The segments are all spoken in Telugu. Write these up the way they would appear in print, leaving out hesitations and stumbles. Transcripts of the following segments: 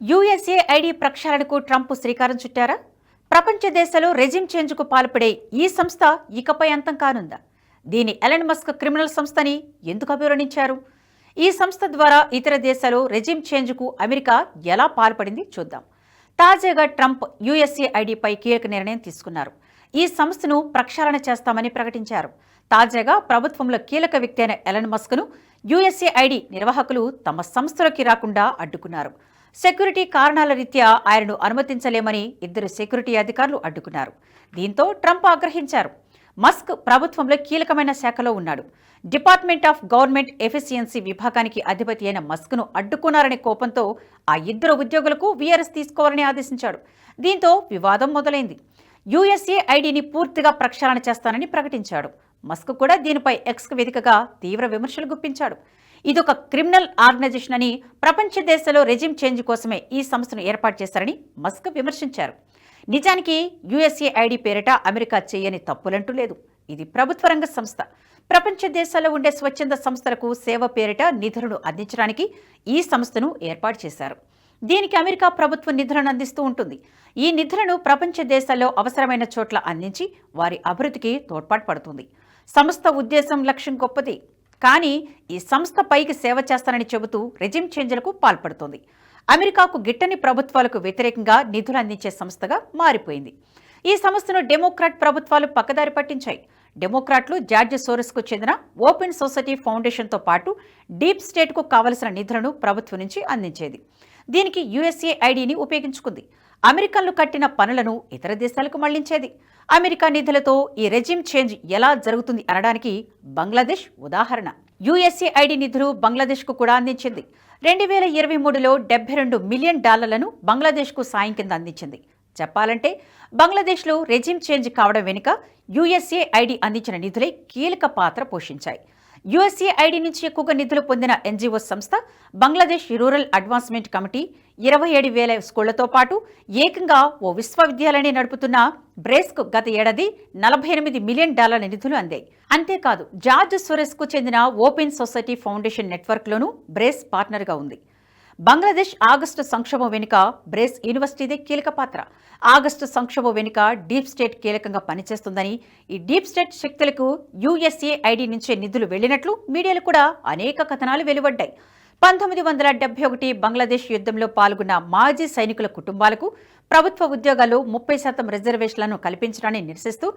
యూఎస్ఏ ఐడి ప్రక్షాళనకు ట్రంప్ శ్రీకారం చుట్టారా? ప్రపంచ దేశాలు రెజిమ్ చేంజ్కు పాల్పడే ఈ సంస్థ ఇకపై అంతం కానుందా? దీని ఎలన్ మస్క్ క్రిమినల్ సంస్థని ఎందుకు అభివర్ణించారు? ఈ సంస్థ ద్వారా ఇతర దేశాలు రెజిమ్ చేంజ్కు అమెరికా ఎలా పాల్పడింది చూద్దాం. తాజాగా ట్రంప్ యూఎస్ఏ ఐడిపై కీలక నిర్ణయం తీసుకున్నారు. ఈ సంస్థను ప్రక్షాళన చేస్తామని ప్రకటించారు. తాజాగా ప్రభుత్వంలో కీలక వ్యక్తి అయిన ఎలన్ మస్క్ను యూఎస్ఏ ఐడి నిర్వాహకులు తమ సంస్థలోకి రాకుండా అడ్డుకున్నారు. సెక్యూరిటీ కారణాల రీత్యా ఆయనను అనుమతించలేమని ఇద్దరు సెక్యూరిటీ అధికారులు అడ్డుకున్నారు. దీంతో ట్రంప్ ఆగ్రహించారు. మస్క్ ప్రభుత్వంలో కీలకమైన శాఖలో ఉన్నాడు. డిపార్ట్మెంట్ ఆఫ్ గవర్నమెంట్ ఎఫిషియన్సీ విభాగానికి అధిపతి అయిన మస్క్ను అడ్డుకున్నారనే కోపంతో ఆ ఇద్దరు ఉద్యోగులకు వీఆర్ఎస్ తీసుకోవాలని ఆదేశించాడు. దీంతో వివాదం మొదలైంది. యూఎస్ఏ ఐడిని పూర్తిగా ప్రక్షాళన చేస్తానని ప్రకటించాడు. మస్క్ కూడా దీనిపై ఎక్స్ వేదికగా తీవ్ర విమర్శలు గుప్పించాడు. ఇదొక క్రిమినల్ ఆర్గనైజేషన్ అని, ప్రపంచ దేశాల్లో రెజిమ్ చేంజ్ కోసమే ఈ సంస్థను ఏర్పాటు చేశారని మస్క్ విమర్శించారు. నిజానికి యూఎస్ఏ ఐడి పేరిట అమెరికా చేయని తప్పులంటూ లేదు. ఇది ప్రభుత్వ రంగ సంస్థ. ప్రపంచ దేశాల్లో ఉండే స్వచ్ఛంద సంస్థలకు సేవ పేరిట నిధులను అందించడానికి ఈ సంస్థను ఏర్పాటు చేశారు. దీనికి అమెరికా ప్రభుత్వం నిధులను అందిస్తూ ఉంటుంది. ఈ నిధులను ప్రపంచ దేశాల్లో అవసరమైన చోట్ల అందించి వారి అభివృద్ధికి తోడ్పాటు పడుతుంది. సంస్థ ఉద్దేశం, లక్ష్యం గొప్పది. కానీ ఈ సంస్థ పైకి సేవ చేస్తానని చెబుతూ రెజిమ్ చేంజ్లకు పాల్పడుతోంది. అమెరికాకు గిట్టని ప్రభుత్వాలకు వ్యతిరేకంగా నిధులు అందించే సంస్థగా మారిపోయింది. ఈ సంస్థను డెమోక్రాట్ ప్రభుత్వాలు పక్కదారి పట్టించాయి. డెమోక్రాట్లు జార్జ్ సోరస్కు చెందిన ఓపెన్ సొసైటీ ఫౌండేషన్తో పాటు డీప్ స్టేట్కు కావలసిన నిధులను ప్రభుత్వం నుంచి అందించేది. దీనికి యూఎస్ఏ ఐడిని ఉపయోగించుకుంది. అమెరికన్లు కట్టిన పనులను ఇతర దేశాలకు మళ్లించేది. అమెరికా నిధులతో ఈ రెజిమ్ చేంజ్ ఎలా జరుగుతుంది అనడానికి బంగ్లాదేశ్ ఉదాహరణ. యూఎస్ఏ ఐడి నిధులు బంగ్లాదేశ్కు కూడా అందించింది. 2023లో $72 మిలియన్ బంగ్లాదేశ్కు సాయం కింద అందించింది. చెప్పాలంటే బంగ్లాదేశ్లో రెజిమ్ చేంజ్ కావడం వెనుక యూఎస్ఏ ఐడి అందించిన నిధులే కీలక పాత్ర పోషించాయి. యూఎస్ఏ ఐడి నుంచి ఎక్కువగా నిధులు పొందిన ఎన్జీఓ సంస్థ బంగ్లాదేశ్ రూరల్ అడ్వాన్స్మెంట్ కమిటీ 27,000 స్కూళ్లతో పాటు ఏకంగా ఓ విశ్వవిద్యాలయాన్ని నడుపుతున్న బ్రేస్కు గత ఏడాది $48 మిలియన్ నిధులు అందాయి. అంతేకాదు, జార్జ్ సోరెస్కు చెందిన ఓపెన్ సొసైటీ ఫౌండేషన్ నెట్వర్క్లోనూ బ్రేస్ పార్ట్నర్గా ఉంది. బంగ్లాదేశ్ ఆగస్టు సంక్షోభం వెనుక బ్రేస్ యూనివర్సిటీదే కీలక పాత్ర. ఆగస్టు సంక్షోభం వెనుక డీప్ స్టేట్ కీలకంగా పనిచేస్తుందని, ఈ డీప్ స్టేట్ శక్తులకు యూఎస్ఏ ఐడి నుంచే నిధులు వెళ్లినట్లు మీడియాలో కూడా అనేక కథనాలు వెలువడ్డాయి. 1971 బంగ్లాదేశ్ యుద్ధంలో పాల్గొన్న మాజీ సైనికుల కుటుంబాలకు ప్రభుత్వ ఉద్యోగాల్లో 30% రిజర్వేషన్లను కల్పించడాన్ని నిరసిస్తూ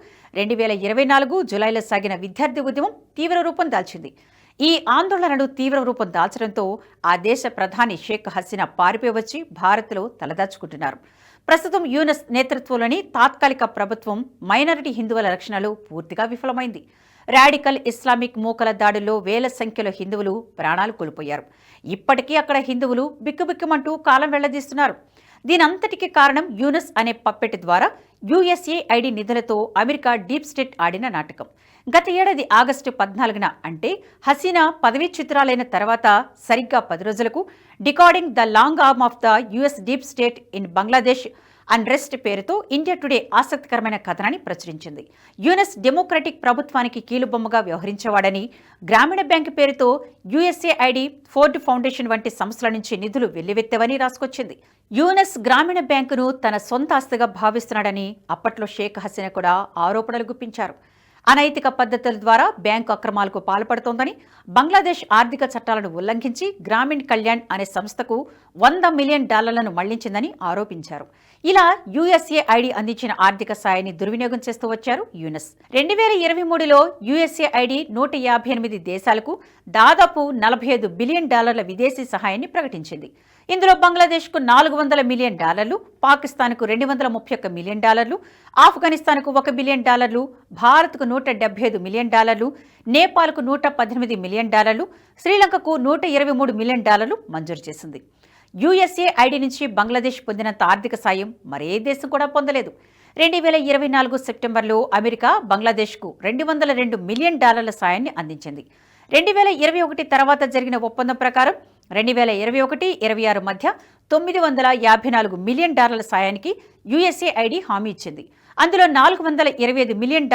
2024 జులైలో సాగిన విద్యార్థి ఉద్యమం తీవ్ర రూపం దాల్చింది. ఈ ఆందోళనలు తీవ్ర రూపం దాల్చడంతో ఆ దేశ ప్రధాని షేక్ హసీనా పారిపోయి వచ్చి భారత్లో తలదాచుకుంటున్నారు. ప్రస్తుతం యూనస్ నేతృత్వంలోని తాత్కాలిక ప్రభుత్వం మైనారిటీ హిందువుల రక్షణలో పూర్తిగా విఫలమైంది. రాడికల్ ఇస్లామిక్ మూకల దాడుల్లో వేల సంఖ్యలో హిందువులు ప్రాణాలు కోల్పోయారు. ఇప్పటికీ అక్కడ హిందువులు బిక్కుబిక్కుమంటూ కాలం వెళ్లదీస్తున్నారు. దీనంతటికీ కారణం యూనస్ అనే పప్పెట్ ద్వారా యూఎస్ఏ ఐడి నిధులతో అమెరికా డీప్ స్టేట్ ఆడిన నాటకం. గత ఏడాది ఆగస్టు 14న, అంటే హసీనా పదవీచ్యుతురాలైన తర్వాత సరిగ్గా 10 రోజులకు decoding the long arm of the US deep state in Bangladesh unrest పేరుతో ఇండియా టుడే ఆసక్తికరమైన కథనాన్ని ప్రచురించింది. యూనస్ డెమోక్రటిక్ ప్రభుత్వానికి కీలుబొమ్మగా వ్యవహరించేవాడని, గ్రామీణ బ్యాంకు పేరుతో యూఎస్ఏ ఐడి, ఫోర్డ్ ఫౌండేషన్ వంటి సంస్థల నుంచి నిధులు వెల్లువెత్తవని రాసుకొచ్చింది. యూనస్ గ్రామీణ బ్యాంకును తన సొంత ఆస్తిగా భావిస్తున్నాడని అప్పట్లో షేక్ హసీనా కూడా ఆరోపణలు గుప్పించారు. అనైతిక పద్ధతుల ద్వారా బ్యాంకు అక్రమాలకు పాల్పడుతోందని, బంగ్లాదేశ్ ఆర్థిక చట్టాలను ఉల్లంఘించి గ్రామీణ్ కళ్యాణ్ అనే సంస్థకు $100 మిలియన్ మళ్లించిందని ఆరోపించారు. ఇలా యూఎస్ఏ ఐడి అందించిన ఆర్థిక సాయాన్ని దుర్వినియోగం చేస్తూ వచ్చారు యూనస్. 2023లో యూఎస్ఏ ఐడి 158 దేశాలకు దాదాపు $45 బిలియన్ విదేశీ సహాయాన్ని ప్రకటించింది. ఇందులో బంగ్లాదేశ్కు $400 మిలియన్, పాకిస్తాన్కు $231 మిలియన్, ఆఫ్ఘనిస్తాన్కు $1 బిలియన్, భారత్కు $175 మిలియన్, నేపాల్కు $118 మిలియన్, శ్రీలంకకు $123 మిలియన్ మంజూరు చేసింది. యూఎస్ఏ ఐడి నుంచి బంగ్లాదేశ్ పొందినంత ఆర్థిక సాయం మరే దేశం కూడా పొందలేదు. 2024 సెప్టెంబర్లో అమెరికా బంగ్లాదేశ్కు $202 మిలియన్ సాయాన్ని అందించింది. 2021 తర్వాత జరిగిన ఒప్పందం ప్రకారం 2021-26 మధ్య $954 మిలియన్ సాయానికి యుఎస్ఏఐడి హామీ ఇచ్చింది. అందులో $425 మిలియన్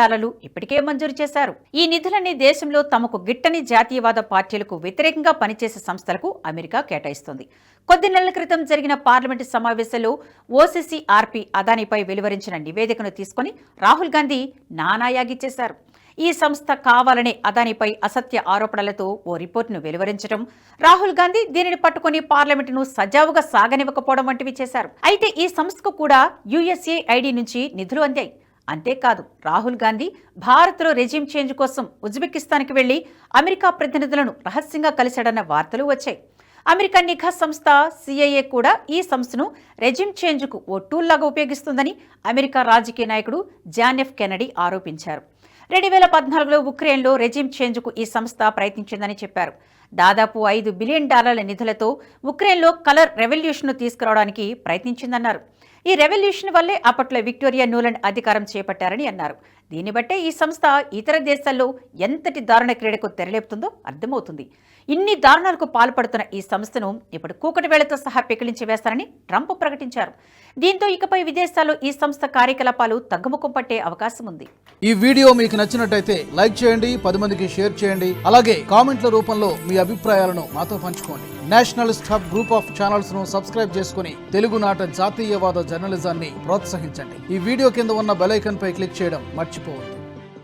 ఇప్పటికే మంజూరు చేశారు. ఈ నిధులన్నీ దేశంలో తమకు గిట్టని జాతీయవాద పార్టీలకు వ్యతిరేకంగా పనిచేసే సంస్థలకు అమెరికా కేటాయిస్తోంది. కొద్ది నెలల క్రితం జరిగిన పార్లమెంటు సమావేశంలో ఓసీసీఆర్పీ అదానీపై వెలువరించిన నివేదికను తీసుకుని రాహుల్ గాంధీ నానాయాగిచ్చేశారు. ఈ సంస్థ కావాలనే అదానీపై అసత్య ఆరోపణలతో ఓ రిపోర్టును వెలువరించడం, రాహుల్ గాంధీ దీనిని పట్టుకుని పార్లమెంటును సజావుగా సాగనివ్వకపోవడం వంటివి చేశారు. అయితే ఈ సంస్థకు కూడా యుఎస్ఏఐడి నుంచి నిధులు అందాయి. అంతేకాదు, రాహుల్ గాంధీ భారత్లో రెజిమ్ చేంజ్ కోసం ఉజ్బెకిస్తాన్కి వెళ్లి అమెరికా ప్రతినిధులను రహస్యంగా కలిశాడన్న వార్తలు వచ్చాయి. అమెరికా నిఘా సంస్థ సిఐఏ కూడా ఈ సంస్థను రెజిమ్ చేంజ్కు ఓ టూల్ లాగా ఉపయోగిస్తుందని అమెరికా రాజకీయ నాయకుడు జాన్ ఎఫ్ కెనడీ ఆరోపించారు. 2014లో ఉక్రెయిన్లో రెజిమ్ చేంజ్కు ఈ సంస్థ ప్రయత్నించిందని చెప్పారు. దాదాపు $5 బిలియన్ నిధులతో ఉక్రెయిన్లో కలర్ రెవల్యూషన్ను తీసుకురావడానికి ప్రయత్నించిందన్నారు. ఈ రెవల్యూషన్ వల్లే అప్పట్లో విక్టోరియా నూలాండ్ అధికారం చేపట్టారని అన్నారు. దీన్ని బట్టే ఈ సంస్థ ఇతర దేశాల్లో ఎంతటి దారుణ క్రీడకు తెరలేపుతుందో అర్థమవుతుంది. ఇన్ని దారుణాలకు పాల్పడుతున్న ఈ సంస్థను ఇప్పుడు కూకటి వేళతో సహా పెకిలించి వేస్తారని ట్రంప్ ప్రకటించారు. దీంతో ఇకపై విదేశాల్లో ఈ సంస్థ కార్యకలాపాలు తగ్గుముఖం పట్టే అవకాశం ఉంది. ఈ వీడియో మీకు నచ్చినట్టయితే లైక్ చేయండి, 10 మందికి షేర్ చేయండి. అలాగే కామెంట్ల రూపంలో మీ అభిప్రాయాలను మాతో పంచుకోండి. Nationalist hub group of channels ను సబ్స్క్రైబ్ చేసుకుని తెలుగునాట జాతీయవాద జర్నలిజాన్ని ప్రోత్సహించండి. ఈ వీడియో కింద ఉన్న బెల్ ఐకాన్ పై క్లిక్ చేయడం మర్చిపోవద్దు.